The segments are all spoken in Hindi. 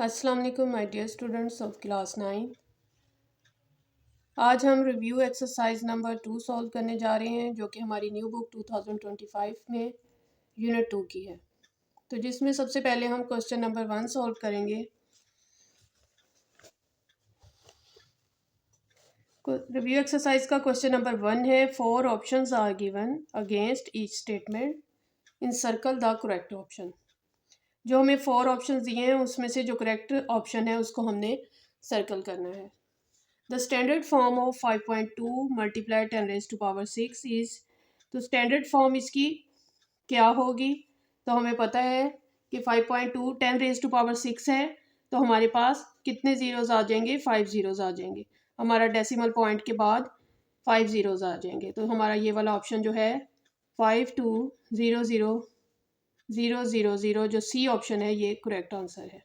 अस्सलाम वालेकुम my dear students of class 9। आज हम रिव्यू एक्सरसाइज नंबर 2 सॉल्व करने जा रहे हैं जो कि हमारी न्यू बुक 2025 में यूनिट 2 की है। तो जिसमें सबसे पहले हम क्वेश्चन नंबर 1 सॉल्व करेंगे। रिव्यू एक्सरसाइज का क्वेश्चन नंबर 1 है, 4 options are given against each statement in circle the correct option. जो हमें 4 ऑप्शंस दिए हैं उसमें से जो करेक्ट ऑप्शन है उसको हमने सर्कल करना है। The standard form of 5.2 multiply 10 raised to power 6 is, तो स्टैंडर्ड फॉर्म इसकी क्या होगी। तो हमें पता है कि 5.2 10 रेज टू पावर 6 है, तो हमारे पास कितने ज़ीरोज़ आ जाएंगे, 5 ज़ीरोज़ आ जाएंगे। हमारा डेसिमल पॉइंट के बाद 5 ज़ीरोज़ आ जाएंगे। तो हमारा ये वाला ऑप्शन जो है 520000 जो सी ऑप्शन है ये करेक्ट आंसर है।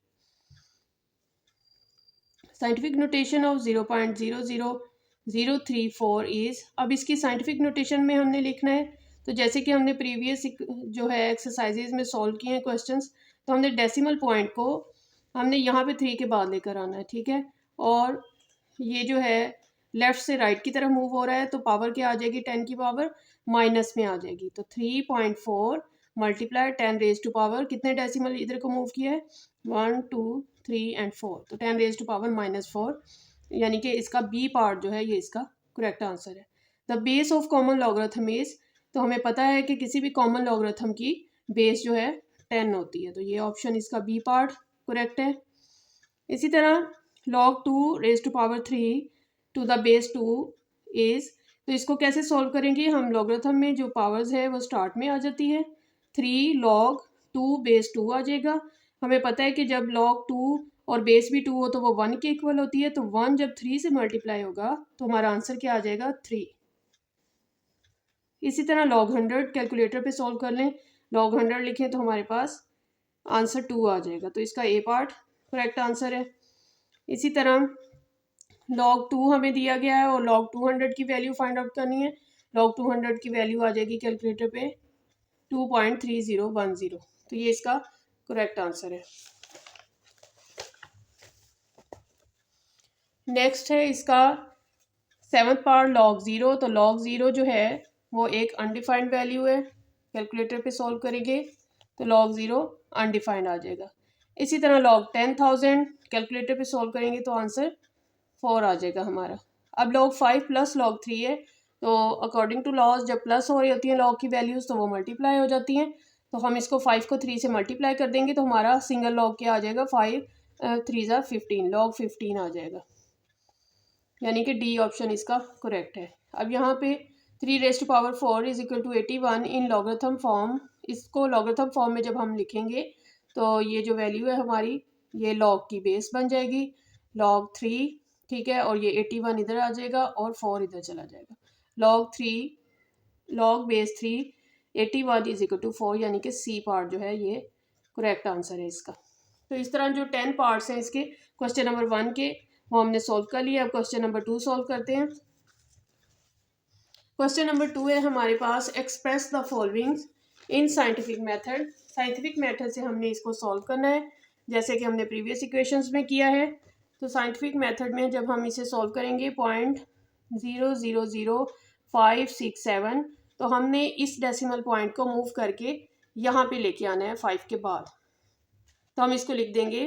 साइंटिफिक नोटेशन ऑफ 0.00034 इज़, अब इसकी साइंटिफिक नोटेशन में हमने लिखना है। तो जैसे कि हमने प्रीवियस जो है एक्सरसाइजेज में सॉल्व किए हैं क्वेश्चंस, तो हमने डेसिमल पॉइंट को हमने यहाँ पे 3 के बाद लेकर आना है, ठीक है। और ये जो है लेफ़्ट से राइट की तरफ मूव हो रहा है, तो पावर क्या आ जाएगी, 10 की पावर माइनस में आ जाएगी। तो 3.4 मल्टीप्लाई 10 रेज टू पावर, कितने डेसिमल इधर को मूव किया है, 1 2 3 एंड 4, तो 10 रेज टू पावर -4, यानी कि इसका बी पार्ट जो है ये इसका करेक्ट आंसर है। The base of common logarithm is, तो हमें पता है कि किसी भी कॉमन लॉगरिथम की बेस जो है 10 होती है, तो ये ऑप्शन इसका बी पार्ट करेक्ट है। इसी तरह log 2 raise to power 3 to the base 2 is, तो इसको कैसे सॉल्व करेंगे हम, लॉगरिथम में जो पावर्स है वो स्टार्ट में आ जाती है। 3 log 2 बेस 2 आ जाएगा। हमें पता है कि जब log 2 और बेस भी 2 हो तो वो 1 के इक्वल होती है, तो 1 जब 3 से मल्टीप्लाई होगा तो हमारा आंसर क्या आ जाएगा, 3। इसी तरह log 100 कैलकुलेटर पे सॉल्व कर लें, log 100 लिखें तो हमारे पास आंसर 2 आ जाएगा, तो इसका ए पार्ट करेक्ट आंसर है। इसी तरह log 2 हमें दिया गया है और log 200 की वैल्यू फाइंड आउट करनी है। log 200 की वैल्यू आ जाएगी कैलकुलेटर पे 2.3010, तो ये इसका करेक्ट आंसर है। नेक्स्ट है इसका 7th पार्ट log 0, तो log 0 जो है वो एक अनडिफाइंड वैल्यू है, कैलकुलेटर पे सॉल्व करेंगे तो log 0 अनडिफाइंड आ जाएगा। इसी तरह log 10,000 कैलकुलेटर पे सॉल्व करेंगे तो आंसर 4 आ जाएगा हमारा। अब log 5 प्लस log 3 है, तो अकॉर्डिंग टू लॉज जब प्लस हो रही होती हैं log की वैल्यूज़ तो वो मल्टीप्लाई हो जाती हैं, तो हम इसको 5 को 3 से मल्टीप्लाई कर देंगे तो हमारा सिंगल log क्या आ जाएगा, 5 3 ज़ा 15, log 15 आ जाएगा, यानी कि डी ऑप्शन इसका करेक्ट है। अब यहाँ पे 3 raise to power 4 is equal to 81 in logarithm form, इसको लॉगरिथम फॉर्म में जब हम लिखेंगे तो ये जो वैल्यू है हमारी ये log की बेस बन जाएगी, log 3, ठीक है, और ये 81 इधर आ जाएगा और 4 इधर चला जाएगा। log 3 log base 3 81 is equal to 4, यानी कि सी पार्ट जो है ये करेक्ट आंसर है इसका। तो इस तरह जो 10 पार्ट्स हैं इसके क्वेश्चन नंबर 1 के वो हमने सॉल्व कर लिया। अब क्वेश्चन नंबर 2 सॉल्व करते हैं। क्वेश्चन नंबर 2 है हमारे पास, express the following in scientific method. Scientific method से हमने इसको सॉल्व करना है जैसे कि हमने प्रीवियस इक्वेशंस में किया है। तो साइंटिफिक मेथड में जब हम इसे सॉल्व करेंगे 0.000567, तो हमने इस डेसिमल पॉइंट को मूव करके यहाँ पे लेके आना है 5 के बाद, तो हम इसको लिख देंगे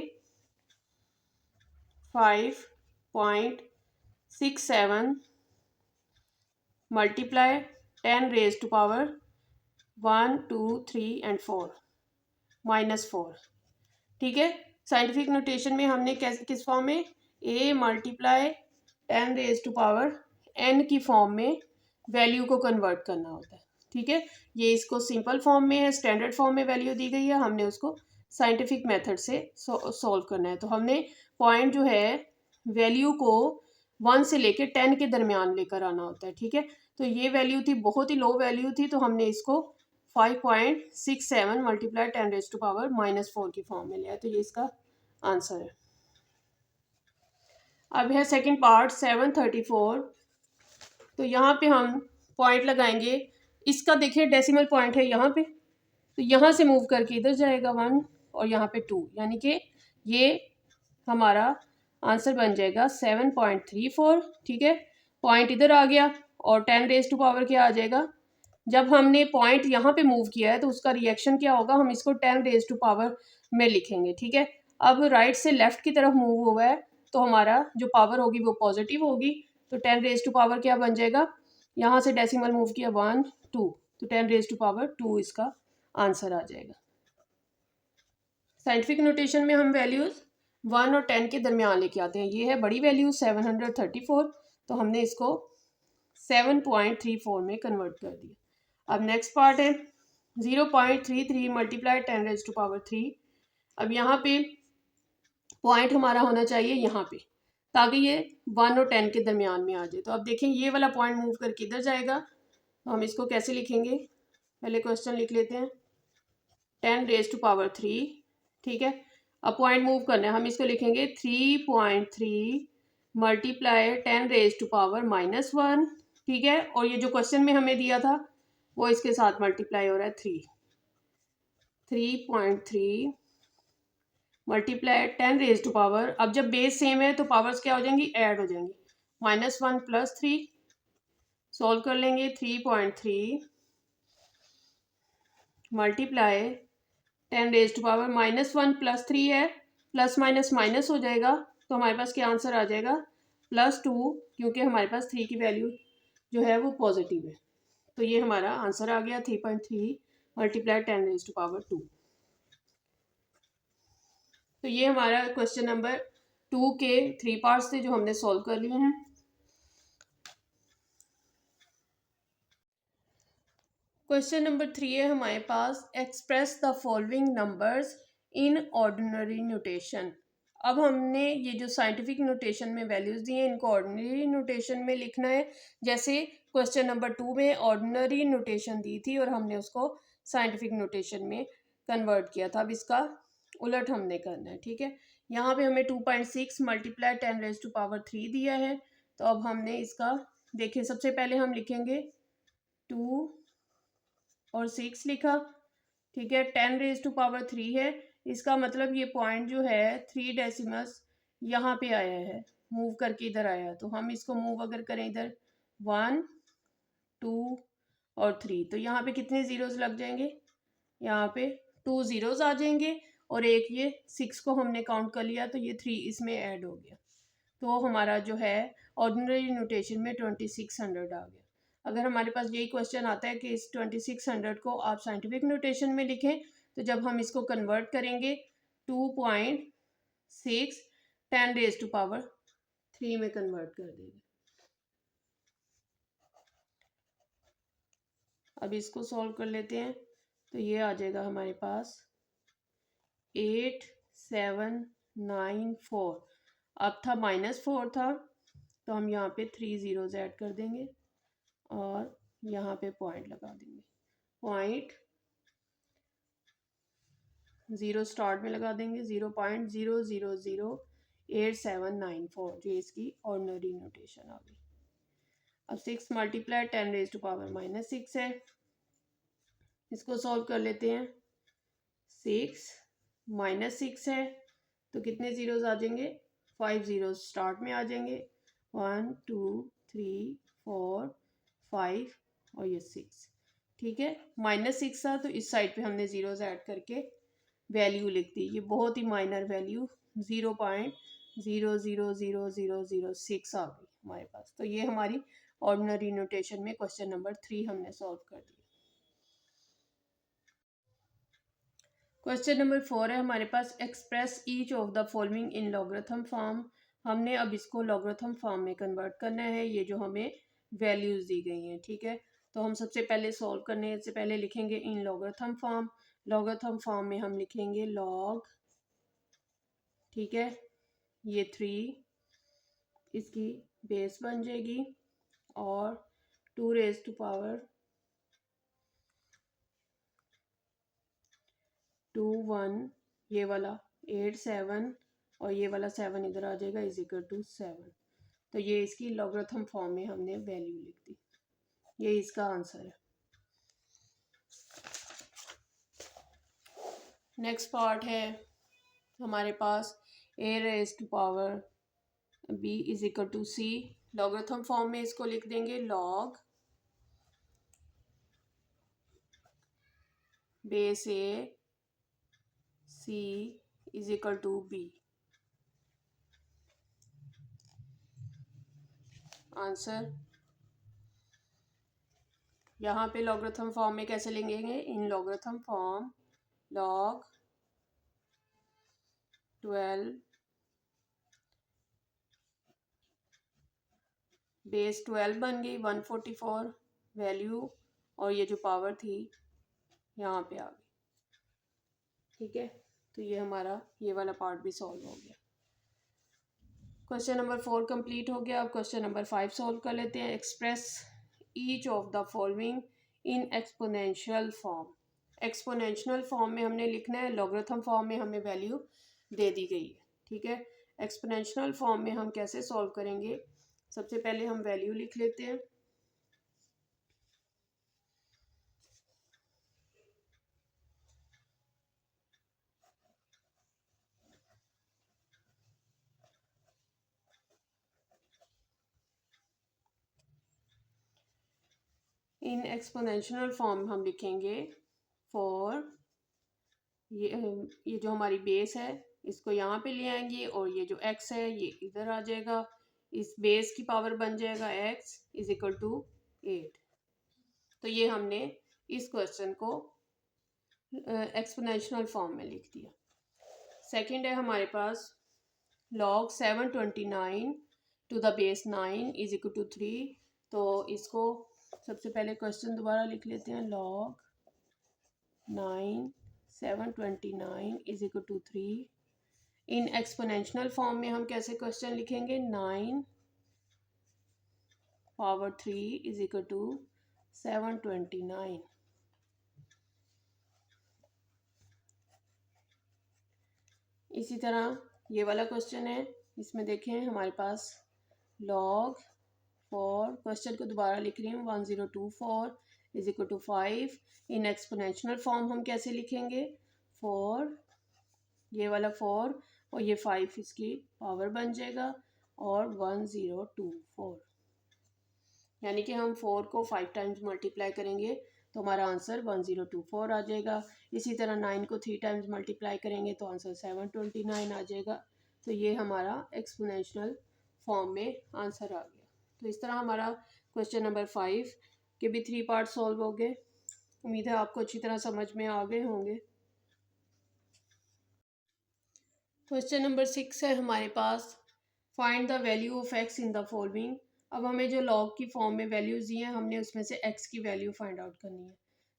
5.67 multiply 10 raise to power 1 2 3 and 4 -4, ठीक है। साइंटिफिक नोटेशन में हमने किस फॉर्म में, a multiply 10 raise to power n की फॉर्म में वैल्यू को कन्वर्ट करना होता है, ठीक है। ये इसको सिंपल फॉर्म में है, स्टैंडर्ड फॉर्म में वैल्यू दी गई है, हमने उसको साइंटिफिक मेथड से सॉल्व करना है। तो हमने पॉइंट जो है वैल्यू को 1 से लेके 10 के दरमियान लेकर आना होता है, ठीक है। तो ये वैल्यू थी, बहुत ही लो वैल्यू थी, तो हमने इसको 5.67 मल्टीप्लाई 10 रेज टू पावर -4 की फॉर्म में लिया है, तो ये इसका आंसर है। अब है सेकंड पार्ट 734, तो यहाँ पे हम पॉइंट लगाएंगे, इसका देखिए डेसिमल पॉइंट है यहाँ पे, तो यहाँ से मूव करके इधर जाएगा 1 और यहाँ पे 2, यानी कि ये हमारा आंसर बन जाएगा 7.34। ठीक है, पॉइंट इधर आ गया और 10⁻⁴ क्या आ जाएगा। जब हमने पॉइंट यहाँ पे मूव किया है तो उसका रिएक्शन क्या होगा, हम इसको 10⁻⁴ में लिखेंगे। ठीक है, अब राइट से लेफ्ट की तरफ मूव हुआ है तो हमारा जो पावर होगी वो पॉजिटिव होगी, तो 10⁻⁴ क्या बन जाएगा, यहाँ से डेसिमल मूव किया 1 2, तो 10⁻⁴ इसका आंसर आ जाएगा। साइंटिफिक नोटेशन में हम वैल्यूज़ 1 और 10 के दरमियान लेके आते हैं। ये है बड़ी वैल्यू 734, तो हमने इसको 7.34 में कन्वर्ट कर दिया। अब नेक्स्ट पार्ट है 0.33 मल्टीप्लाई 10⁻3। अब यहाँ पे पॉइंट हमारा होना चाहिए यहाँ पे, ताकि ये 1 और 10 के दरमियान में आ जाए। तो अब देखें ये वाला पॉइंट मूव करके इधर जाएगा, तो हम इसको कैसे लिखेंगे, पहले क्वेश्चन लिख लेते हैं 10⁻3। ठीक है, अब पॉइंट मूव करना है, हम इसको लिखेंगे 3.3 मल्टीप्लाई 10⁻⁻⁻1। ठीक है, और ये जो क्वेश्चन में हमें दिया था वो इसके साथ मल्टीप्लाई हो रहा है 3.3 मल्टीप्लाई 10⁻⁻। अब जब बेस सेम है तो पावर्स क्या हो जाएंगी, ऐड हो जाएंगी। -1 + 3 सॉल्व कर लेंगे, 3.3 मल्टीप्लाई 10⁻⁻, -1 + 3 है, प्लस माइनस माइनस हो जाएगा, तो हमारे पास क्या आंसर आ जाएगा +2, क्योंकि हमारे पास 3 की वैल्यू जो है वो पॉजिटिव है। तो ये हमारा आंसर आ गया 3.3 मल्टीप्लाई 10⁻²। तो ये हमारा क्वेश्चन नंबर 2 के 3 पार्ट्स थे जो हमने सॉल्व कर लिए हैं। क्वेश्चन नंबर 3 है हमारे पास, express the following numbers in ordinary notation. अब हमने ये जो साइंटिफिक नोटेशन में वैल्यूज़ दी हैं इनको ऑर्डिनरी नोटेशन में लिखना है। जैसे क्वेश्चन नंबर 2 में ऑर्डिनरी नोटेशन दी थी और हमने उसको साइंटिफिक नोटेशन में कन्वर्ट किया था, अब इसका उलट हमने करना है। ठीक है, यहाँ पे हमें 2.6 मल्टीप्लाई 10⁻³ दिया है, तो अब हमने इसका देखिए सबसे पहले हम लिखेंगे 2 और 6 लिखा। ठीक है, 10⁻³ है, इसका मतलब ये पॉइंट जो है 3 डेसिमल्स यहाँ पे आया है, मूव करके इधर आया है, तो हम इसको मूव अगर करें इधर 1 2 और 3, तो यहाँ पे कितने ज़ीरोज़ लग जाएंगे, यहाँ पे 2 ज़ीरोज़ आ जाएंगे और एक ये 6 को हमने काउंट कर लिया तो ये 3 इसमें ऐड हो गया, तो हमारा जो है ऑर्डिनरी नोटेशन में 2600 आ गया। अगर हमारे पास यही क्वेश्चन आता है कि इस 2600 को आप साइंटिफिक नोटेशन में लिखें, तो जब हम इसको कन्वर्ट करेंगे 2.6 10⁻³ में कन्वर्ट कर देंगे। अब इसको सॉल्व कर लेते हैं, तो ये आ जाएगा हमारे पास 8794। अब था -4 था, तो हम यहाँ पे 3 ज़ीरोज़ ऐड कर देंगे और यहाँ पे पॉइंट लगा देंगे, पॉइंट 0 स्टार्ट में लगा देंगे, 0.0008794, जो इसकी ऑर्डिनरी नोटेशन आ गई। अब 6 मल्टीप्लाई 10⁻⁻6 है, इसको सॉल्व कर लेते हैं। 6 -6 है, तो कितने ज़ीरोज़ आ जाएंगे, 5 ज़ीरोज़ स्टार्ट में आ जाएंगे, 1 2 3 4 5 और ये 6। ठीक है, -6 था तो इस साइड पे हमने ज़ीरोज़ ऐड करके वैल्यू लिख दी, ये बहुत ही माइनर वैल्यू 0.000006 आ गई हमारे पास। तो ये हमारी ऑर्डिनरी नोटेशन में क्वेश्चन नंबर 3 हमने सॉल्व कर दिया। क्वेश्चन नंबर 4 है हमारे पास, express each of the following in logarithm form. हमने अब इसको लॉगरिथम फॉर्म में कन्वर्ट करना है, ये जो हमें वैल्यूज़ दी गई हैं। ठीक है, तो हम सबसे पहले सॉल्व करने से पहले लिखेंगे in logarithm form. Logarithm form में हम लिखेंगे लॉग, ठीक है, ये 3 इसकी बेस बन जाएगी और 2⁻², 2 1 ये वाला 8 7 और ये वाला 7 इधर आ जाएगा =7। तो ये इसकी लॉगरिथम फॉर्म में हमने वैल्यू लिख दी, ये इसका आंसर है। नेक्स्ट पार्ट है हमारे पास a raise to power b is equal to c. Logarithm form में इसको लिख देंगे log base a c is equal to b. Answer यहाँ पे लॉगरिथम फॉर्म में कैसे लिखेंगे? In logarithm form log 12 base 12 बन गई 144 वैल्यू, और ये जो पावर थी यहाँ पे आ गई। ठीक है, तो ये हमारा ये वाला पार्ट भी सॉल्व हो गया। क्वेश्चन नंबर 4 कंप्लीट हो गया। अब क्वेश्चन नंबर 5 सॉल्व कर लेते हैं। Express each of the following in exponential form. Exponential form में हमने लिखना है, लॉगरिथम फॉर्म में हमें वैल्यू दे दी गई है। ठीक है, एक्सपोनेंशियल फॉर्म में हम कैसे सॉल्व करेंगे? सबसे पहले हम वैल्यू लिख लेते हैं। इन एक्सपोनेंशियल फॉर्म हम लिखेंगे फॉर ये जो हमारी बेस है इसको यहाँ पे ले आएंगे, और ये जो x है ये इधर आ जाएगा। इस बेस की पावर बन जाएगा x इज इक्वल टू 8। तो ये हमने इस क्वेश्चन को एक्सपोनेंशियल फॉर्म में लिख दिया। सेकंड है हमारे पास log 729 to the base 9 is equal to 3। तो इसको सबसे पहले क्वेश्चन दोबारा लिख लेते हैं। log 729 is equal to 3। In exponential form में हम कैसे क्वेश्चन लिखेंगे? 9 पावर 3 इज इक्वल टू 729। इसी तरह ये वाला क्वेश्चन है, इसमें देखें हमारे पास log 4, क्वेश्चन को दोबारा लिख रही हूँ, 1024 is equal to 5। In exponential form हम कैसे लिखेंगे? 4 ये वाला 4 और ये 5 इसकी पावर बन जाएगा, और 1024, यानी कि हम 4 को 5 टाइम्स मल्टीप्लाई करेंगे तो हमारा आंसर 1024 आ जाएगा। इसी तरह 9 को 3 टाइम्स मल्टीप्लाई करेंगे तो आंसर 729 आ जाएगा। तो ये हमारा एक्सपोनेंशियल फॉर्म में आंसर आ गया। तो इस तरह हमारा क्वेश्चन नंबर 5 के भी 3 पार्ट सॉल्व हो गए। उम्मीद है आपको अच्छी तरह समझ में आ गए होंगे। क्वेश्चन नंबर 6 है हमारे पास, find the value of x in the following. अब हमें जो लॉग की फॉर्म में वैल्यूज़ दी हैं हमने उसमें से एक्स की वैल्यू फाइंड आउट करनी है।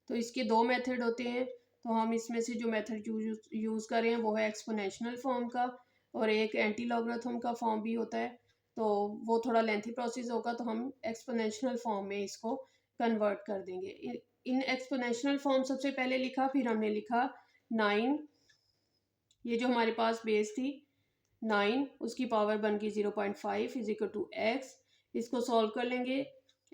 तो इसके दो मेथड होते हैं, तो हम इसमें से जो मेथड यूज़ कर रहे हैं वो है एक्सपोनेंशियल फॉर्म का, और एक एंटी लॉगरिथम का फॉर्म भी होता है। तो वो थोड़ा लेंथी प्रोसेस होगा, तो हम एक्सपोनेंशियल फॉर्म में इसको कन्वर्ट कर देंगे। इन एक्सपोनेंशियल फॉर्म सबसे पहले लिखा, फिर हमने लिखा 9, ये जो हमारे पास बेस थी 9 उसकी पावर बन गई 0.5 इज इक्वल टू एक्स। इसको सॉल्व कर लेंगे,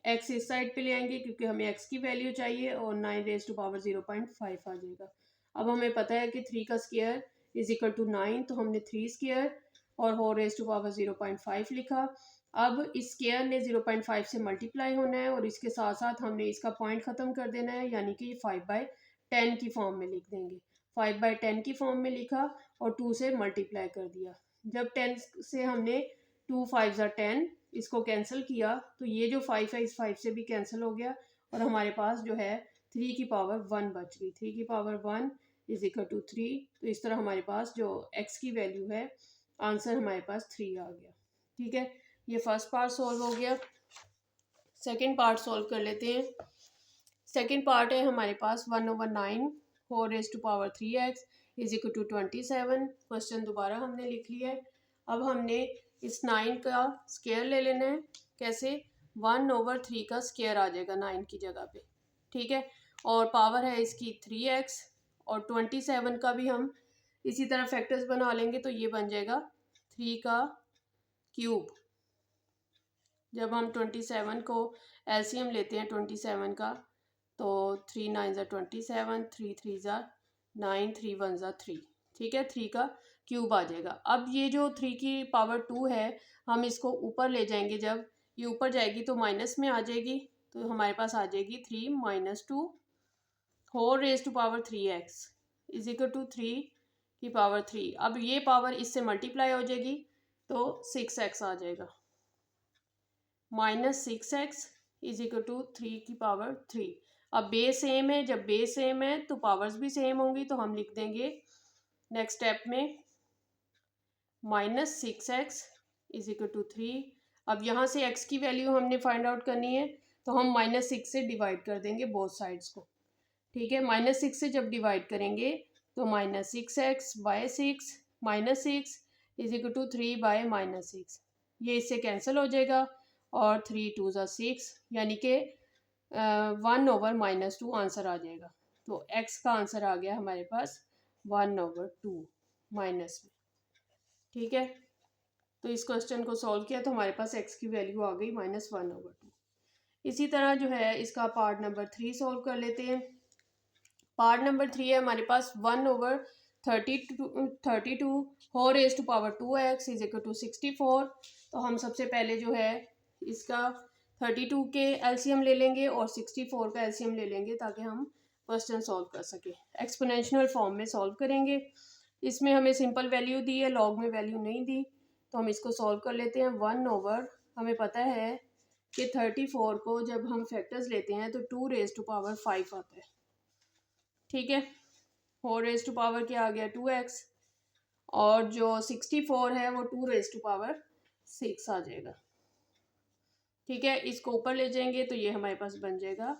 एक्स इस साइड पे ले आएंगे क्योंकि हमें एक्स की वैल्यू चाहिए, और 9 रेज टू पावर 0.5 आ जाएगा। अब हमें पता है कि 3 का स्क्वायर इज इक्वल टू 9, तो हमने 3 स्क्वायर और 4 रेज टू पावर 0.5 लिखा। अब इस स्क्वायर ने 0.5 से मल्टीप्लाई होना है, और इसके साथ साथ हमने इसका पॉइंट ख़त्म कर देना है, यानी कि 5/10 की फॉर्म में लिख देंगे। 5/10 की फॉर्म में लिखा और 2 से मल्टीप्लाई कर दिया। जब 10 से हमने 2 5 10 इसको कैंसिल किया, तो ये जो 5 है इस 5 से भी कैंसिल हो गया, और हमारे पास जो है 3 की पावर 1 बच गई। 3 की पावर 1 इज इक्वल टू 3। तो इस तरह हमारे पास जो x की वैल्यू है, आंसर हमारे पास 3 आ गया। ठीक है, ये फर्स्ट पार्ट सॉल्व हो गया। सेकेंड पार्ट सॉल्व कर लेते हैं। सेकेंड पार्ट है हमारे पास 1/9 4 raise to power 3x is equal to 27। Question दोबारा हमने लिख लिया है। अब हमने इस 9 का स्क्वायर ले लेना है। कैसे? 1/3 का स्क्वायर आ जाएगा 9 की जगह पे। ठीक है, और पावर है इसकी 3x, और 27 का भी हम इसी तरह फैक्टर्स बना लेंगे, तो ये बन जाएगा 3 का क्यूब। जब हम 27 को एलसीएम लेते हैं 27 का, तो 3 9 ज़ा 27, 3 3 ज़ा 9, 3 1 ज़ा 3। ठीक है, 3 का क्यूब आ जाएगा। अब ये जो 3 की पावर 2 है, हम इसको ऊपर ले जाएंगे, जब ये ऊपर जाएगी तो माइनस में आ जाएगी, तो हमारे पास आ जाएगी 3 minus 2 whole raise to power 3x is equal to 3 की पावर 3। अब ये पावर इससे मल्टीप्लाई हो जाएगी तो 6x आ जाएगा, minus 6x is equal to 3 की पावर 3। अब बेस सेम है, जब बेस सेम है तो पावर्स भी सेम होंगी, तो हम लिख देंगे नेक्स्ट स्टेप में minus 6x is equal to 3। अब यहाँ से x की वैल्यू हमने फाइंड आउट करनी है, तो हम माइनस 6 से डिवाइड कर देंगे बोथ साइड्स को। ठीक है, माइनस 6 से जब डिवाइड करेंगे तो minus 6x by 6 minus 6 is equal to 3 by minus 6, ये इससे कैंसिल हो जाएगा और 3 2 ज़ा 6 यानी कि 1/-2 आंसर आ जाएगा। तो x का आंसर आ गया हमारे पास 1/2 माइनस में। ठीक है, तो इस क्वेश्चन को सॉल्व किया तो हमारे पास x की वैल्यू आ गई -1/2। इसी तरह जो है इसका पार्ट नंबर 3 सॉल्व कर लेते हैं। पार्ट नंबर 3 है हमारे पास 1/32 whole raise to power 2x is equal to 64। तो हम सबसे पहले जो है इसका 32 के एलसीएम ले लेंगे और 64 का एलसीएम ले लेंगे, ताकि हम क्वेश्चन सॉल्व कर सके। एक्सपोनेंशियल फॉर्म में सॉल्व करेंगे। इसमें हमें सिंपल वैल्यू दी है, लॉग में वैल्यू नहीं दी, तो हम इसको सॉल्व कर लेते हैं। हमें पता है कि 34 को जब हम फैक्टर्स लेते हैं तो 2 रेज टू पावर 5 आता है। ठीक है, 4 रेज टू पावर क्या आ गया 2x, और जो 64 है वो 2 रेज टू पावर 6 आ जाएगा। ठीक है, इसको ऊपर ले जाएंगे तो ये हमारे पास बन जाएगा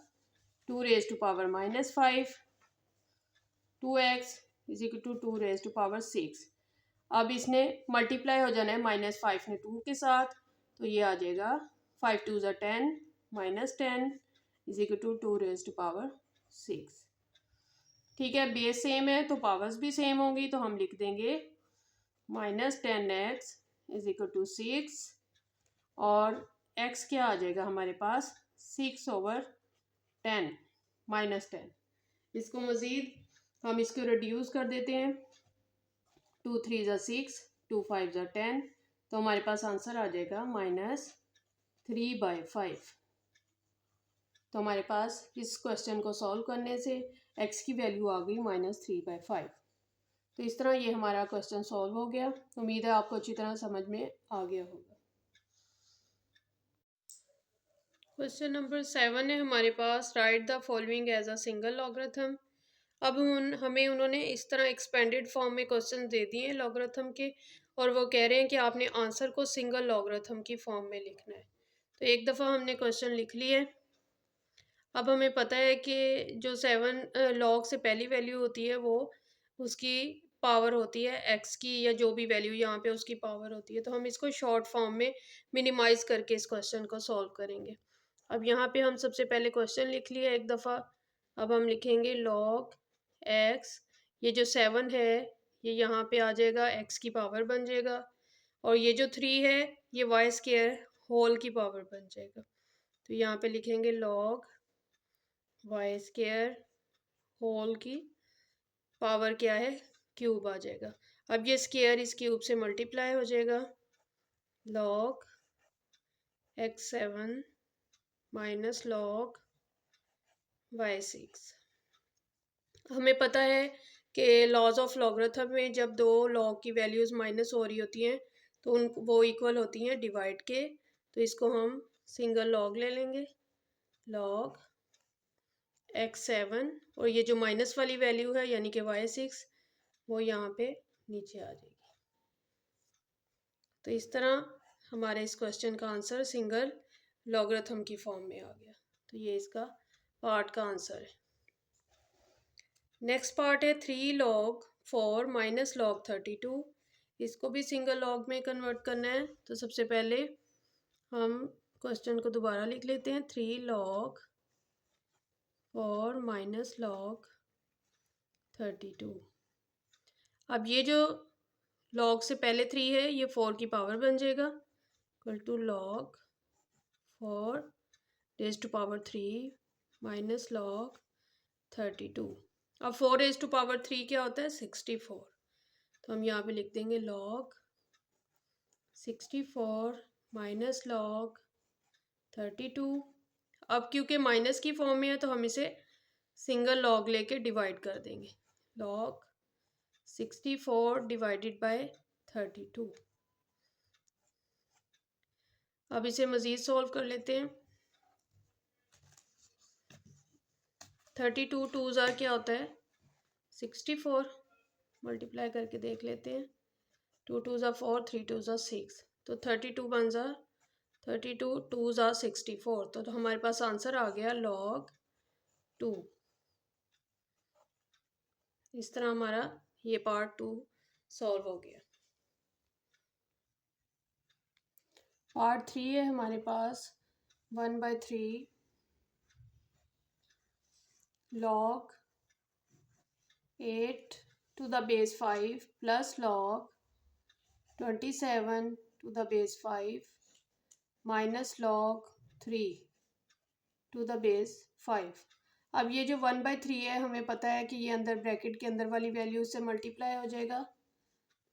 2 raise to power -5 2x is equal to 2 raise to power 6। अब इसने मल्टीप्लाई हो जाना है -5 ने 2 के साथ, तो ये आ जाएगा 5 2 ज़ा 10 -10 is equal to 2 raise to power 6। ठीक है, बेस सेम है तो पावर्स भी सेम होंगी, तो हम लिख देंगे -10x इज इक्वल टू 6 और x क्या आ जाएगा हमारे पास 6/10 -10। इसको मज़ीद हम इसको रिड्यूस कर देते हैं, 2 3 ज़ा 6 2 5 ज़ा 10, तो हमारे पास आंसर आ जाएगा -3/5। तो हमारे पास इस क्वेश्चन को सॉल्व करने से x की वैल्यू आ गई -3/5। तो इस तरह ये हमारा क्वेश्चन सॉल्व हो गया। उम्मीद है आपको अच्छी तरह समझ में आ गया होगा। क्वेश्चन नंबर 7 है हमारे पास, write the following as a single logarithm. अब हमें उन्होंने इस तरह एक्सपेंडेड फॉर्म में क्वेश्चन दे दिए हैं लॉगरिथम के, और वो कह रहे हैं कि आपने आंसर को सिंगल लॉगरिथम की फॉर्म में लिखना है। तो एक दफ़ा हमने क्वेश्चन लिख लिया है। अब हमें पता है कि जो 7 लॉग से पहली वैल्यू होती है वो उसकी पावर होती है x की, या जो भी वैल्यू यहाँ पे उसकी पावर होती है। तो हम इसको शॉर्ट फॉर्म में मिनिमाइज करके इस क्वेश्चन को सॉल्व करेंगे। अब यहाँ पे हम सबसे पहले क्वेश्चन लिख लिया एक दफ़ा। अब हम लिखेंगे log x, ये जो 7 है ये यहाँ पे आ जाएगा, x की पावर बन जाएगा, और ये जो 3 है ये y स्क्वायर होल की पावर बन जाएगा। तो यहाँ पे लिखेंगे log y स्क्वायर होल की पावर क्या है क्यूब आ जाएगा। अब ये स्क्वायर इस क्यूब से मल्टीप्लाई हो जाएगा, log x7 minus log y6। हमें पता है कि लॉज ऑफ लॉगरिथम में जब दो लॉग की वैल्यूज़ माइनस हो रही होती हैं तो उन वो इक्वल होती हैं डिवाइड के। तो इसको हम सिंगल लॉग ले लेंगे, log x7, और ये जो माइनस वाली वैल्यू है यानी कि y6 वो यहाँ पे नीचे आ जाएगी। तो इस तरह हमारे इस क्वेश्चन का आंसर सिंगल लॉगरिथम की फॉर्म में आ गया। तो ये इसका पार्ट का आंसर है। नेक्स्ट पार्ट है 3 log 4 माइनस log 32। इसको भी सिंगल लॉग में कन्वर्ट करना है। तो सबसे पहले हम क्वेश्चन को दोबारा लिख लेते हैं, 3 log 4 माइनस log 32। अब ये जो log से पहले 3 है ये 4 की पावर बन जाएगा, equal to log 4 raise to power 3 minus log 32। अब 4 रेज टू पावर 3 क्या होता है 64। तो हम यहाँ पे लिख देंगे log 64 माइनस log 32। अब क्योंकि माइनस की फॉर्म में है तो हम इसे सिंगल लॉग लेके डिवाइड कर देंगे। log 64 divided by 32। अब इसे मज़ीद सॉल्व कर लेते हैं। 32 टू ज़ार क्या होता है 64, मल्टीप्लाई करके देख लेते हैं। 2 टू ज़ा 4, 3 टू ज़ा 6, तो 32 बन ज़ा 32 टू ज़ा 64। तो हमारे पास आंसर आ गया log 2। इस तरह हमारा ये पार्ट 2 सॉल्व हो गया। पार्ट 3 है हमारे पास 1/3 log 8 to the base 5 plus log 27 to the base 5 minus log 3 to the base 5। अब ये जो 1/3 है हमें पता है कि ये अंदर ब्रैकेट के अंदर वाली वैल्यू से मल्टीप्लाई हो जाएगा।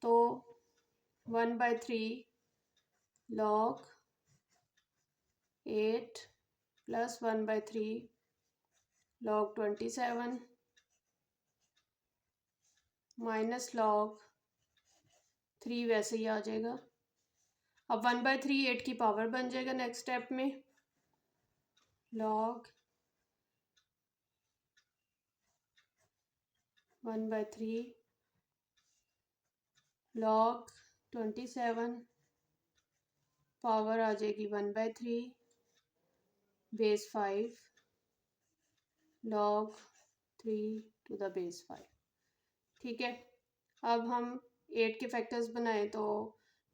तो 1/3 log 8 plus 1/3 log 27 minus log 3 वैसे ही आ जाएगा। अब 1/3 8 की पावर बन जाएगा नेक्स्ट स्टेप में। log 1/3 log 27 पावर आ जाएगी 1/3 base 5 log 3 to the base 5। ठीक है, अब हम 8 के फैक्टर्स बनाएं तो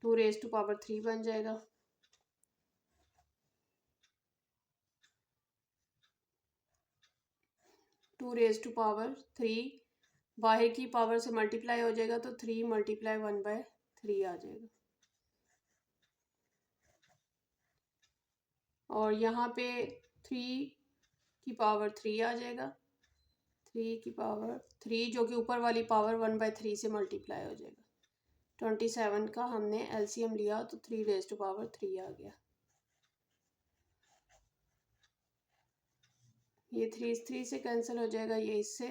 2 रेज़ टू पावर 3 बन जाएगा। टू रेज़ टू पावर 3 बाहर की पावर से मल्टीप्लाई हो जाएगा तो 3 मल्टीप्लाई 1/3 आ जाएगा। और यहाँ पे 3 की पावर 3 आ जाएगा। 3 की पावर 3 जो कि ऊपर वाली पावर 1/3 से मल्टीप्लाई हो जाएगा। 27 का हमने एलसीएम लिया तो 3 रेज़ टू पावर 3 आ गया। ये 3 से कैंसिल हो जाएगा, ये इससे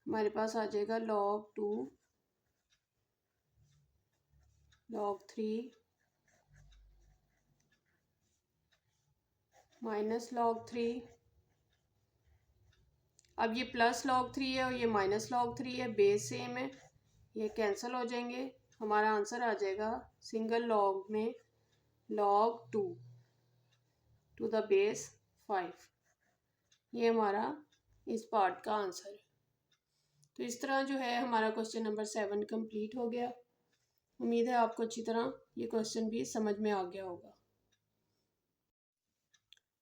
हमारे पास आ जाएगा log 2 log 3 माइनस log 3। अब ये प्लस log 3 है और ये माइनस log 3 है, बेस सेम है, ये कैंसिल हो जाएंगे। हमारा आंसर आ जाएगा सिंगल लॉग में log 2 टू द बेस 5। ये हमारा इस पार्ट का आंसर है। तो इस तरह जो है हमारा क्वेश्चन नंबर 7 कंप्लीट हो गया। उम्मीद है आपको अच्छी तरह ये क्वेश्चन भी समझ में आ गया होगा।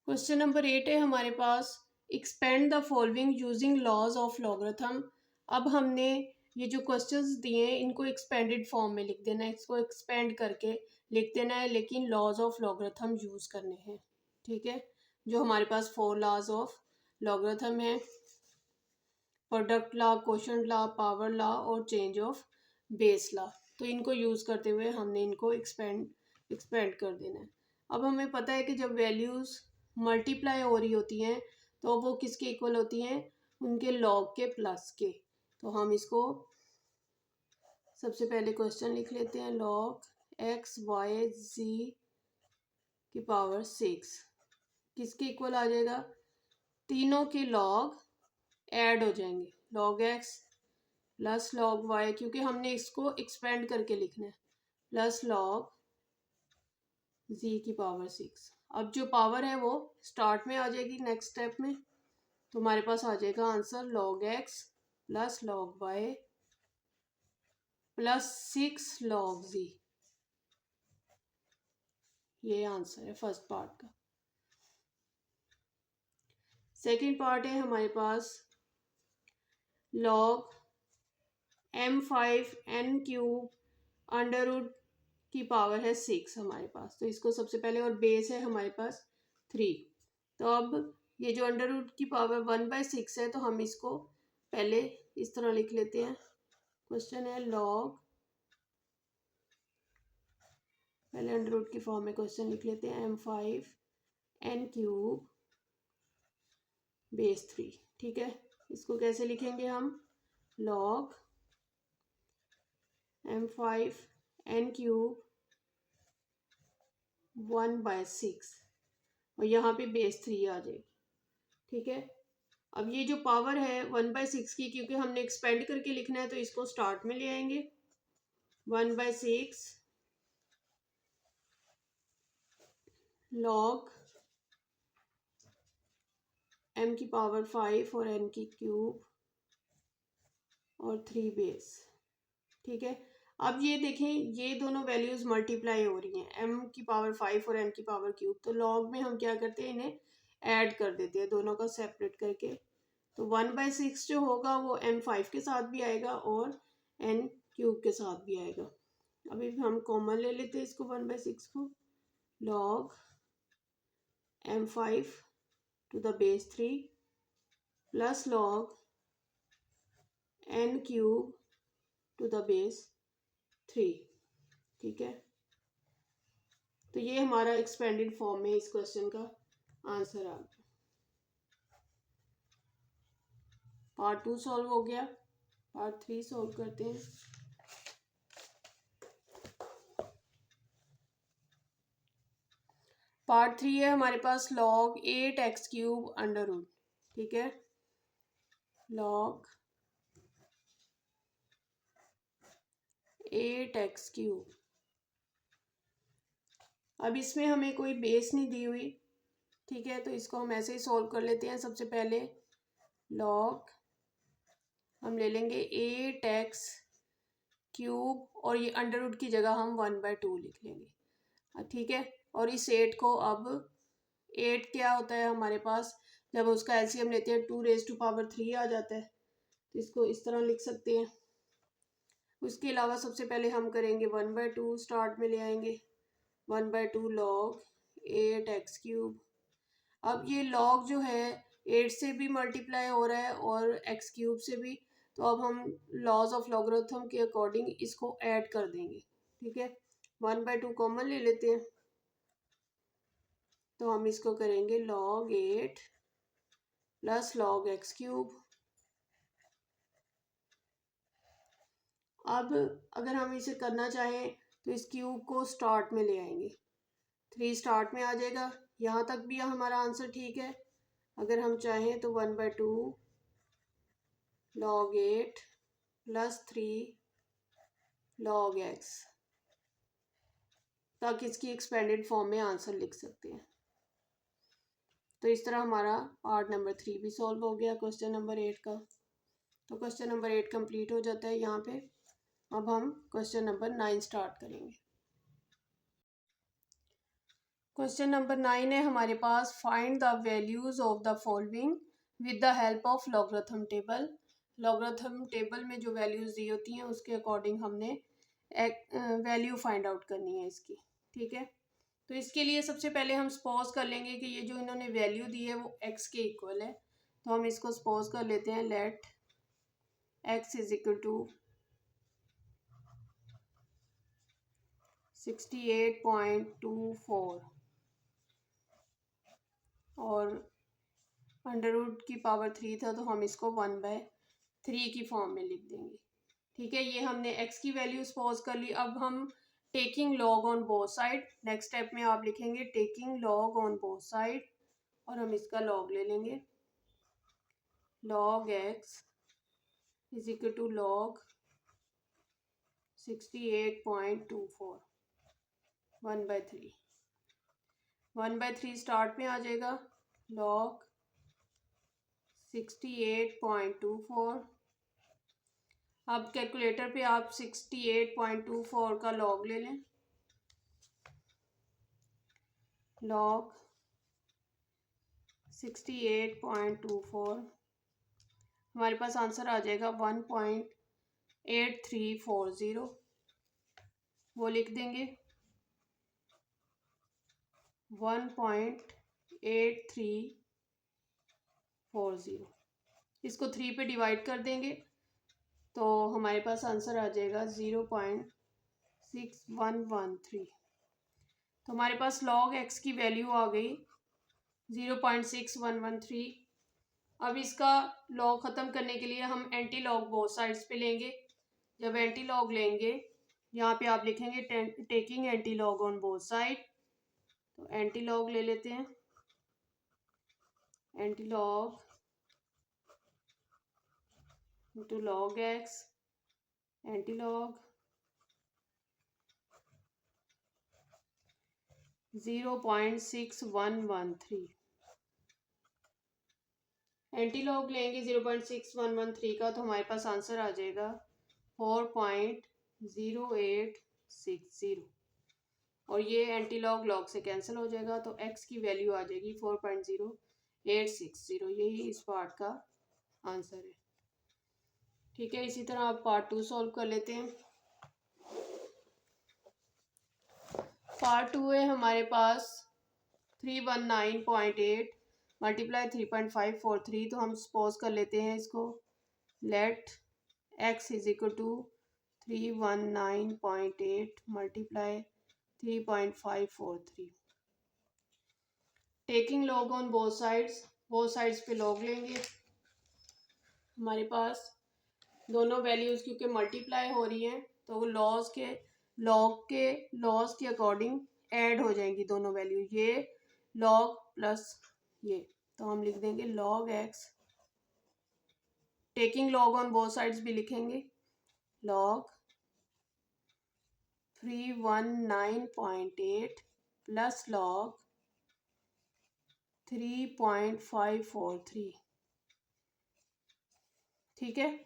क्वेश्चन नंबर 8 है हमारे पास, expand the following using laws of logarithm. अब हमने ये जो क्वेश्चंस दिए हैं इनको एक्सपेंडेड फॉर्म में लिख देना है, इसको एक्सपेंड करके लिख देना है, लेकिन लॉज ऑफ लॉगरिथम यूज़ करने हैं। ठीक है, जो हमारे पास 4 लॉज ऑफ लॉगरिथम है, product law, quotient law, power law और चेंज ऑफ बेस लॉ। तो इनको यूज़ करते हुए हमने इनको एक्सपेंड कर देना है। अब हमें पता है कि जब वैल्यूज़ मल्टीप्लाई हो रही होती हैं तो वो किसके इक्वल होती हैं, उनके लॉग के प्लस के। तो हम इसको सबसे पहले क्वेश्चन लिख लेते हैं, log x y z की पावर 6 किसके इक्वल आ जाएगा, तीनों के लॉग ऐड हो जाएंगे, log x plus log y, क्योंकि हमने इसको एक्सपेंड करके लिखना है, प्लस log z की पावर 6। अब जो पावर है वो स्टार्ट में आ जाएगी नेक्स्ट स्टेप में, तो हमारे पास आ जाएगा answer log x plus log y plus 6 log z। ये आंसर है फर्स्ट पार्ट का। सेकेंड पार्ट है हमारे पास log m5 n cube under root की पावर है 6 हमारे पास, तो इसको सबसे पहले, और बेस है हमारे पास 3। तो अब ये जो अंडर रूट की पावर 1/6 है तो हम इसको पहले इस तरह लिख लेते हैं, क्वेश्चन है लॉग, पहले अंडर रूट की फॉर्म में क्वेश्चन लिख लेते हैं, m5n³ बेस 3। ठीक है, इसको कैसे लिखेंगे हम, लॉग m5n³ 1/6 और यहाँ पे बेस 3 आ जाएगी। ठीक है, अब ये जो पावर है 1/6 की, क्योंकि हमने एक्सपेंड करके लिखना है तो इसको स्टार्ट में ले आएंगे। 1/6 लॉग m की पावर 5 और n की क्यूब और 3 बेस। ठीक है, अब ये देखें ये दोनों वैल्यूज मल्टीप्लाई हो रही हैं, m की पावर 5 और n की पावर क्यूब, तो लॉग में हम क्या करते हैं, इन्हें ऐड कर देते हैं दोनों का सेपरेट करके। तो 1/6 जो होगा वो m5 के साथ भी आएगा और n³ के साथ भी आएगा। अभी हम कॉमन ले लेते हैं इसको 1/6 को, log m5 to the base 3 plus log n³ to the base 3। ठीक है, तो ये हमारा एक्सपेंडेड फॉर्म में इस क्वेश्चन का आंसर आ गया। पार्ट 2 सॉल्व हो गया, पार्ट 3 सॉल्व करते हैं। पार्ट 3 है हमारे पास लॉग 8x³ अंडर रूट। ठीक है, लॉग 8x³। अब इसमें हमें कोई बेस नहीं दी हुई। ठीक है, तो इसको हम ऐसे ही सॉल्व कर लेते हैं। सबसे पहले लॉग हम ले लेंगे 8x³ और ये अंडर रूट की जगह हम 1/2 लिख लेंगे। ठीक है, और इस 8 को अब 8 क्या होता है हमारे पास, जब उसका एलसीएम लेते हैं 2⁻³ आ जाता है, तो इसको इस तरह लिख सकते हैं। उसके अलावा सबसे पहले हम करेंगे 1/2 स्टार्ट में ले आएंगे, 1/2 लॉग 8x³। अब ये लॉग जो है 8 से भी मल्टीप्लाई हो रहा है और x³ से भी, तो अब हम लॉज ऑफ लॉगरिथम के अकॉर्डिंग इसको ऐड कर देंगे। ठीक है, 1/2 कॉमन ले लेते हैं, तो हम इसको करेंगे log 8 प्लस log x³। अब अगर हम इसे करना चाहें तो इस क्यूब को स्टार्ट में ले आएंगे, 3 स्टार्ट में आ जाएगा। यहाँ तक भी हमारा आंसर ठीक है। अगर हम चाहें तो 1/2 log 8 प्लस 3 log x तक इसकी एक्सपेंडेड फॉर्म में आंसर लिख सकते हैं। तो इस तरह हमारा पार्ट नंबर 3 भी सॉल्व हो गया क्वेश्चन नंबर 8 का। तो क्वेश्चन नंबर 8 कंप्लीट हो जाता है यहाँ पे। अब हम क्वेश्चन नंबर 9 स्टार्ट करेंगे। क्वेश्चन नंबर 9 है हमारे पास, find the values of the following with the help of logarithm table. Logarithm table में जो वैल्यूज दी होती हैं उसके अकॉर्डिंग हमने वैल्यू फाइंड आउट करनी है इसकी। ठीक है, तो इसके लिए सबसे पहले हम सपोज कर लेंगे कि ये जो इन्होंने वैल्यू दी है वो x के इक्वल है। तो हम इसको सपोज कर लेते हैं, let x is equal to 68.24 और अंडर रूट की पावर 3 था, तो हम इसको 1/3 की फॉर्म में लिख देंगे। ठीक है, ये हमने x की वैल्यू सपोज कर ली। अब हम taking log on both side, next step में आप लिखेंगे taking log on both side और हम इसका लॉग ले लेंगे। log x is equal to log 68.24 1/3। 1/3 start में आ जाएगा, log 68.24। अब कैलकुलेटर पे आप 68.24 का लॉग ले लें, log 68.24 हमारे पास आंसर आ जाएगा 1.8340। वो लिख देंगे 1.8340। इसको 3 पे डिवाइड कर देंगे तो हमारे पास आंसर आ जाएगा 0.6113। तो हमारे पास log x की वैल्यू आ गई 0.6113। अब इसका लॉग ख़त्म करने के लिए हम एंटी लॉग बोथ साइड्स पे लेंगे। जब एंटी लॉग लेंगे यहाँ पे आप लिखेंगे taking anti log on both side. तो एंटी लॉग ले लेते हैं, anti log into log x, anti log 0.6113। Anti log लेंगे 0.6113 का तो हमारे पास आंसर आ जाएगा 4.0860 और ये एंटी लॉग लॉग से कैंसिल हो जाएगा तो x की वैल्यू आ जाएगी 4.0860। यही इस पार्ट का आंसर है। ठीक है, इसी तरह आप पार्ट 2 सॉल्व कर लेते हैं। पार्ट 2 है हमारे पास 319.8 मल्टीप्लाई 3.543। तो हम सपोज कर लेते हैं इसको, let x is equal to 319.8 multiply 3.543। Taking log on both sides पे लॉग लेंगे। हमारे पास दोनों वैल्यूज़ क्योंकि मल्टीप्लाई हो रही हैं तो लॉग के अकॉर्डिंग ऐड हो जाएंगी दोनों वैल्यू, ये लॉग प्लस ये। तो हम लिख देंगे log x, taking log on both sides भी लिखेंगे, लॉग 319.8 प्लस लॉग 3.543। ठीक है,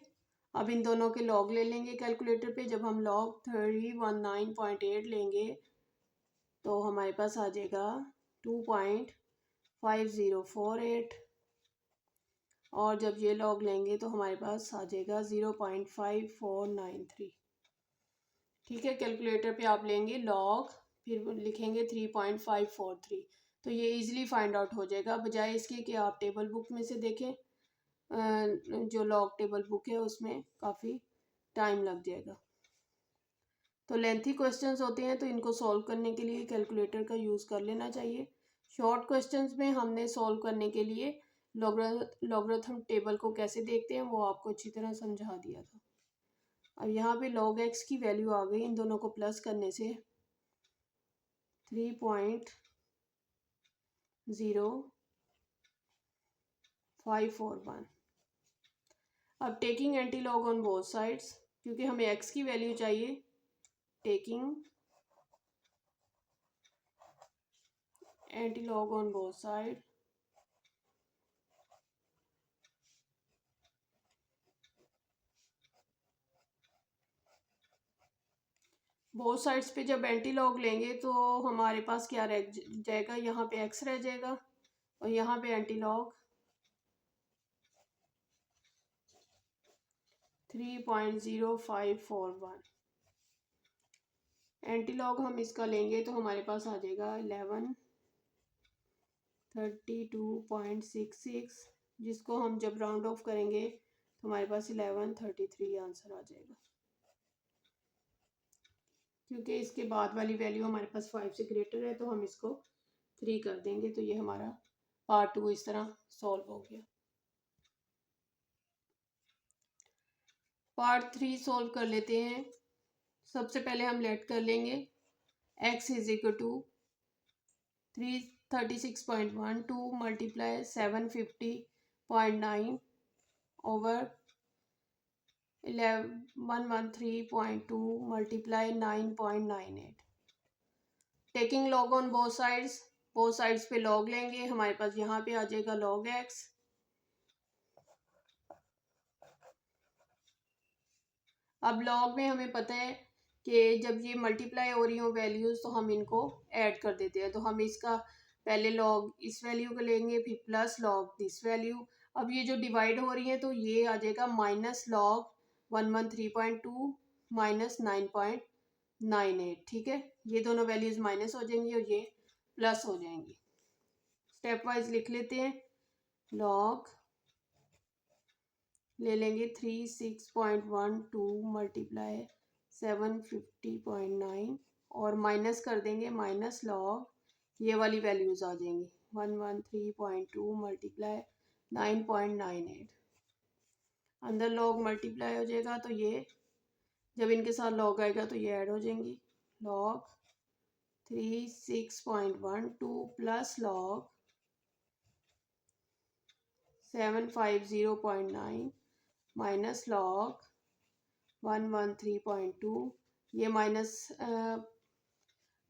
अब इन दोनों के लॉग ले लेंगे कैलकुलेटर पे। जब हम लॉग 319.8 लेंगे तो हमारे पास आ जाएगा 2.5048 और जब ये लॉग लेंगे तो हमारे पास आ जाएगा 0.5493। ठीक है, कैलकुलेटर पे आप लेंगे लॉग, फिर लिखेंगे 3.543। तो ये इजीली फाइंड आउट हो जाएगा, बजाय इसके कि आप टेबल बुक में से देखें। जो लॉग टेबल बुक है उसमें काफ़ी टाइम लग जाएगा। तो लेंथी क्वेश्चंस होते हैं तो इनको सॉल्व करने के लिए कैलकुलेटर का यूज़ कर लेना चाहिए। शॉर्ट क्वेश्चंस में हमने सॉल्व करने के लिए लॉगरिथम टेबल को कैसे देखते हैं वो आपको अच्छी तरह समझा दिया था। अब यहाँ पे log x की वैल्यू आ गई, इन दोनों को प्लस करने से 3.0541। अब taking anti log on both sides, क्योंकि हमें x की वैल्यू चाहिए, taking anti log on both side both sides पे जब एंटी लॉग लेंगे तो हमारे पास क्या रह जाएगा, यहाँ पे x रह जाएगा और यहाँ पे एंटी लॉग 3.0541। एंटी लॉग हम इसका लेंगे तो हमारे पास आ जाएगा 1132.66, जिसको हम जब राउंड ऑफ करेंगे तो हमारे पास 1133 आंसर आ जाएगा। क्योंकि इसके बाद वाली वैल्यू हमारे पास 5 से ग्रेटर है तो हम इसको 3 कर देंगे। तो ये हमारा पार्ट 2 इस तरह सॉल्व हो गया। पार्ट 3 सॉल्व कर लेते हैं। सबसे पहले हम लेट कर लेंगे x is equal to 336.12 multiply 750.9 over 113.2 multiply 9.98। Taking log on both sides पे लॉग लेंगे। हमारे पास यहाँ पे आ जाएगा लॉग एक्स, अब लॉग में हमें पता है कि जब ये मल्टीप्लाई हो रही हो वैल्यूज़ तो हम इनको ऐड कर देते हैं। तो हम इसका पहले लॉग इस वैल्यू को लेंगे, फिर प्लस लॉग दिस वैल्यू। अब ये जो डिवाइड हो रही है तो ये आ जाएगा माइनस लॉग 113.2 माइनस 9.98। ठीक है, ये दोनों वैल्यूज़ माइनस हो जाएंगी और ये प्लस हो जाएंगी। स्टेप वाइज लिख लेते हैं, लॉग ले लेंगे 36.12 मल्टीप्लाई 750.9 और माइनस कर देंगे माइनस लॉग ये वाली वैल्यूज़ आ जाएंगी 113.2 मल्टीप्लाई 9.98 अंदर लॉग मल्टीप्लाई हो जाएगा तो ये जब इनके साथ लॉग आएगा तो ये ऐड हो जाएंगी log 36.12 plus log 750.9 minus log 113.2 ये माइनस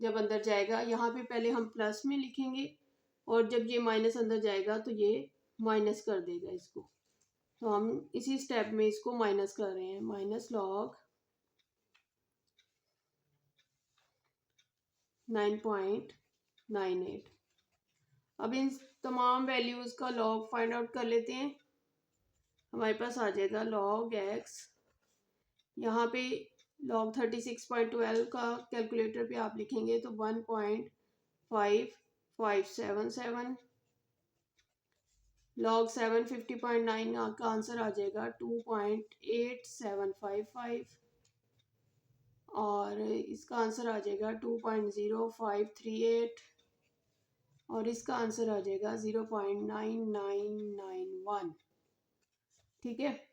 जब अंदर जाएगा यहाँ पे पहले हम प्लस में लिखेंगे और जब ये माइनस अंदर जाएगा तो ये माइनस कर देगा इसको तो हम इसी स्टेप में इसको माइनस कर रहे हैं माइनस लॉग 9.98 अब इन तमाम वैल्यूज़ का लॉग फाइंड आउट कर लेते हैं हमारे पास आ जाएगा लॉग एक्स यहाँ पे लॉग 36.12 का कैलकुलेटर पे आप लिखेंगे तो 1.5577 लॉग 750.9 का आंसर आ जाएगा 2.8755 और इसका आंसर आ जाएगा 2.0538 और इसका आंसर आ जाएगा 0.9991 ठीक है।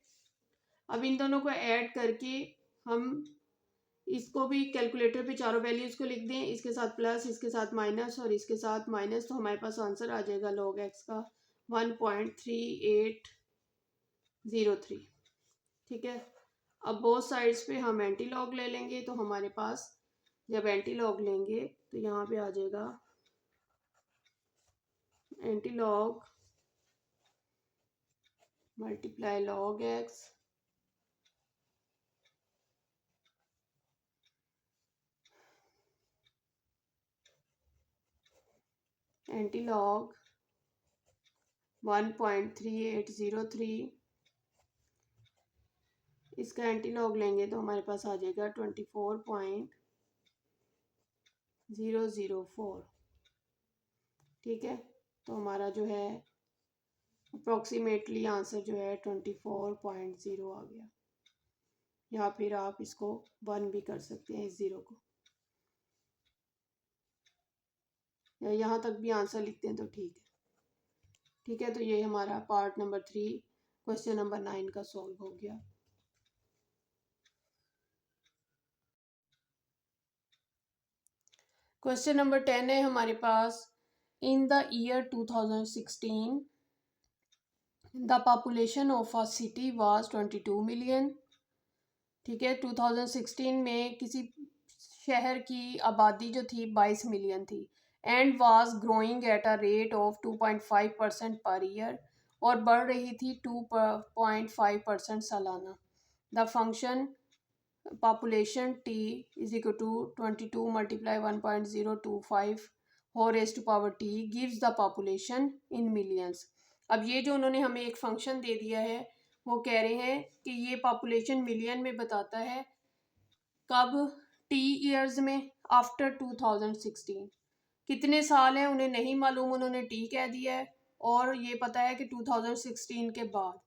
अब इन दोनों को ऐड करके हम इसको भी कैलकुलेटर पे चारों वैल्यूज को लिख दें इसके साथ प्लस इसके साथ माइनस और इसके साथ माइनस तो हमारे पास आंसर आ जाएगा लॉग एक्स का 1.3803 ठीक है। अब बोथ साइड्स पे हम एंटी लॉग ले लेंगे तो हमारे पास जब एंटी लॉग लेंगे तो यहाँ पे आ जाएगा anti log multiply log x anti log 1.3803 इसका एंटी लॉग लेंगे तो हमारे पास आ जाएगा 24.004 ठीक है। तो हमारा जो है अप्रोक्सीमेटली आंसर जो है 24.0 आ गया या फिर आप इसको 1 भी कर सकते हैं इस ज़ीरो को या यहाँ तक भी आंसर लिखते हैं तो ठीक है। तो ये हमारा पार्ट नंबर 3 क्वेश्चन नंबर 9 का सॉल्व हो गया। क्वेश्चन नंबर 10 है हमारे पास in the year 2016 the population of a city was 22 million ठीक है। 2016 में किसी शहर की आबादी जो थी 22 मिलियन थी and was growing at a rate of 2.5% per year और बढ़ रही थी 2.5% सालाना। The function population t is equal to 22 multiply 1.025 whole raised to power t gives the population in millions। अब ये जो उन्होंने हमें एक फंक्शन दे दिया है वो कह रहे हैं कि ये पॉपुलेशन मिलियन में बताता है कब टी ईयर्स में आफ्टर 2016 कितने साल हैं उन्हें नहीं मालूम उन्होंने टी कह दिया है और ये पता है कि 2016 के बाद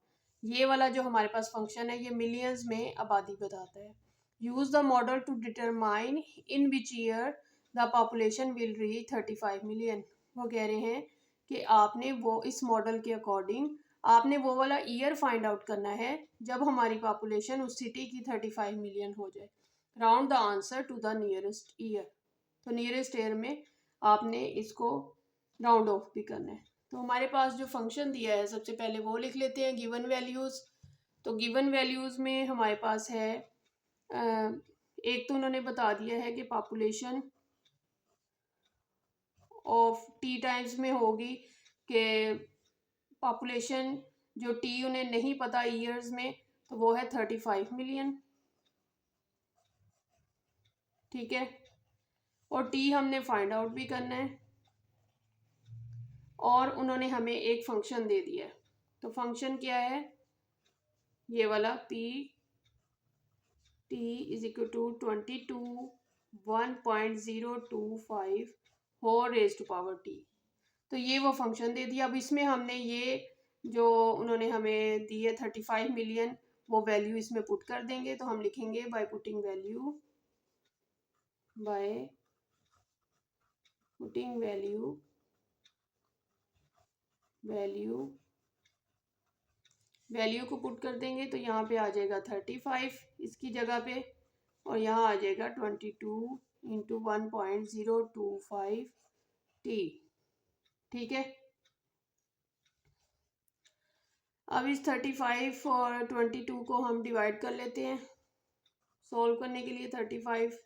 ये वाला जो हमारे पास फंक्शन है ये मिलियंस में आबादी बताता है। Use the model to determine in which year the population will reach 35 million. वो कह रहे हैं कि आपने वो इस मॉडल के अकॉर्डिंग आपने वो वाला ईयर फाइंड आउट करना है जब हमारी पॉपुलेशन उस सिटी की 35 मिलियन हो जाए। Round the answer to the nearest year तो नियरेस्ट ईयर में आपने इसको राउंड ऑफ भी करना है। तो हमारे पास जो फंक्शन दिया है सबसे पहले वो लिख लेते हैं गिवन वैल्यूज़। तो गिवन वैल्यूज़ में हमारे पास है एक तो उन्होंने बता दिया है कि पॉपुलेशन ऑफ टी टाइम्स में होगी कि पॉपुलेशन जो टी उन्हें नहीं पता ईयर्स में तो वो है 35 मिलियन ठीक है। और टी हमने फाइंड आउट भी करना है और उन्होंने हमें एक फंक्शन दे दिया है तो फंक्शन क्या है ये वाला P t is equal to 1.025 whole raise to power t तो ये वो फंक्शन दे दिया। अब इसमें हमने ये जो उन्होंने हमें दी है 35 मिलियन, वो वैल्यू इसमें पुट कर देंगे। तो हम लिखेंगे बाय पुटिंग वैल्यू वैल्यू को पुट कर देंगे। तो यहाँ पे आ जाएगा 35 इसकी जगह पे, और यहाँ आ जाएगा 22 इंटू 1.025 टी। ठीक है, अब इस 35 और 22 को हम डिवाइड कर लेते हैं। सॉल्व करने के लिए 35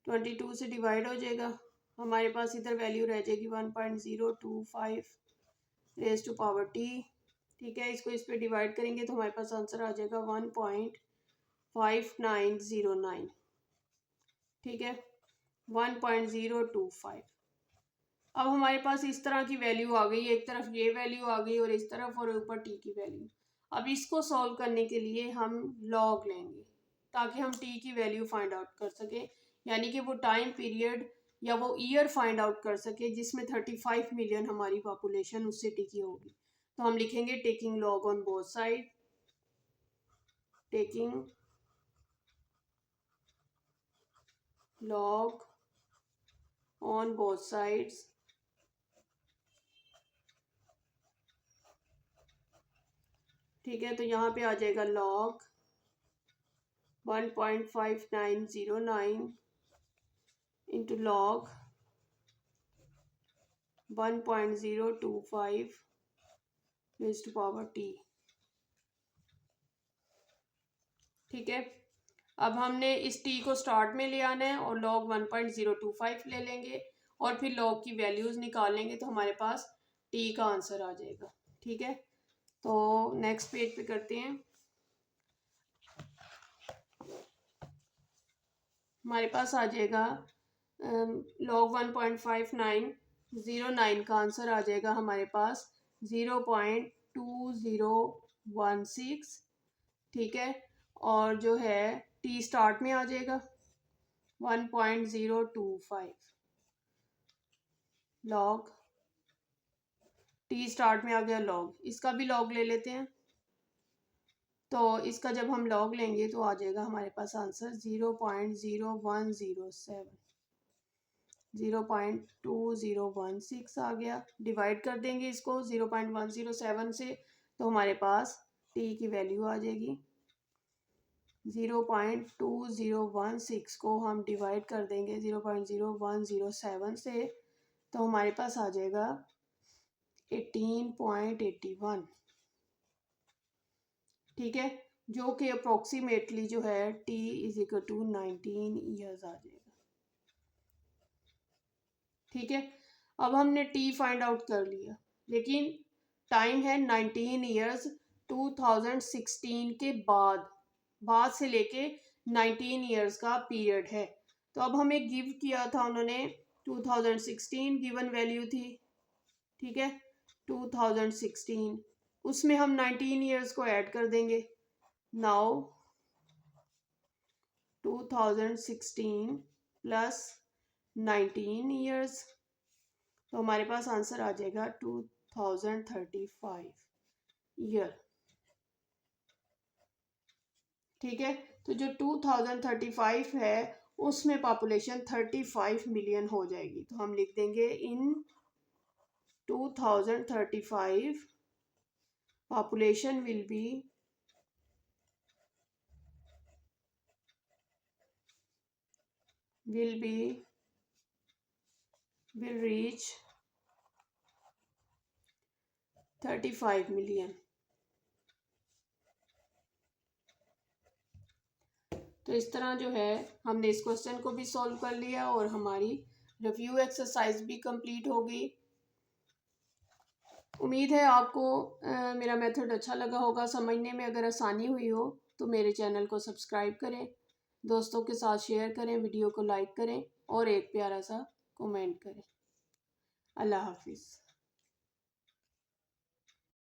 22 से डिवाइड हो जाएगा, हमारे पास इधर वैल्यू रह जाएगी 1.025 रेज टू पावर टी। ठीक है, इसको इस पे डिवाइड करेंगे तो हमारे पास आंसर आ जाएगा 1.5909। ठीक है, 1.025। अब हमारे पास इस तरह की वैल्यू आ गई, एक तरफ ये वैल्यू आ गई और इस तरफ और ऊपर टी की वैल्यू। अब इसको सॉल्व करने के लिए हम लॉग लेंगे ताकि हम टी की वैल्यू फाइंड आउट कर सके, यानी कि वो टाइम पीरियड या वो ईयर फाइंड आउट कर सके जिसमें 35 मिलियन हमारी पॉपुलेशन उस सिटी की होगी। तो हम लिखेंगे taking log on both side, taking log on both sides. ठीक है, तो यहाँ पे आ जाएगा log 1.5909 into log 1.025 raise to power t. ठीक है, अब हमने इस टी को स्टार्ट में ले आना है और लॉग 1.025 ले लेंगे और फिर लॉग की वैल्यूज़ निकाल लेंगे तो हमारे पास टी का आंसर आ जाएगा। ठीक है, तो नेक्स्ट पेज पे करते हैं। हमारे पास आ जाएगा लॉग 1.5909 का आंसर आ जाएगा हमारे पास 0.2016। ठीक है, और जो है टी स्टार्ट में आ जाएगा 1.025। लॉग टी स्टार्ट में आ गया लॉग, इसका भी लॉग ले लेते हैं। तो इसका जब हम लॉग लेंगे तो आ जाएगा हमारे पास आंसर 0.0107, 0.2016 आ गया। डिवाइड कर देंगे इसको 0.107 से तो हमारे पास टी की वैल्यू आ जाएगी। 0.2016 को हम डिवाइड कर देंगे 0.0107 से तो हमारे पास आ जाएगा 18.81। ठीक है, जो कि अप्रोक्सीमेटली जो है t is equal to 19 years आ जाएगा। ठीक है, अब हमने टी फाइंड आउट कर लिया, लेकिन टाइम है 19 ईयर्स 2016 के बाद से लेके 19 ईयर्स का पीरियड है। तो अब हमें गिव किया था उन्होंने 2016 गिवन वैल्यू थी। ठीक है, 2016 उसमें हम 19 ईयर्स को ऐड कर देंगे। नाउ 2016 प्लस 19 ईयर्स, तो हमारे पास आंसर आ जाएगा 2035 ईयर। ठीक है, तो जो 2035 है उसमें पॉपुलेशन 35 मिलियन हो जाएगी। तो हम लिख देंगे इन 2035 population will reach 35 मिलियन। तो इस तरह जो है हमने इस क्वेश्चन को भी सॉल्व कर लिया और हमारी रिव्यू एक्सरसाइज भी कंप्लीट हो गई। उम्मीद है आपको मेरा मेथड अच्छा लगा होगा, समझने में अगर आसानी हुई हो तो मेरे चैनल को सब्सक्राइब करें, दोस्तों के साथ शेयर करें, वीडियो को लाइक करें और एक प्यारा सा कमेंट करें। अल्लाह हाफिज़।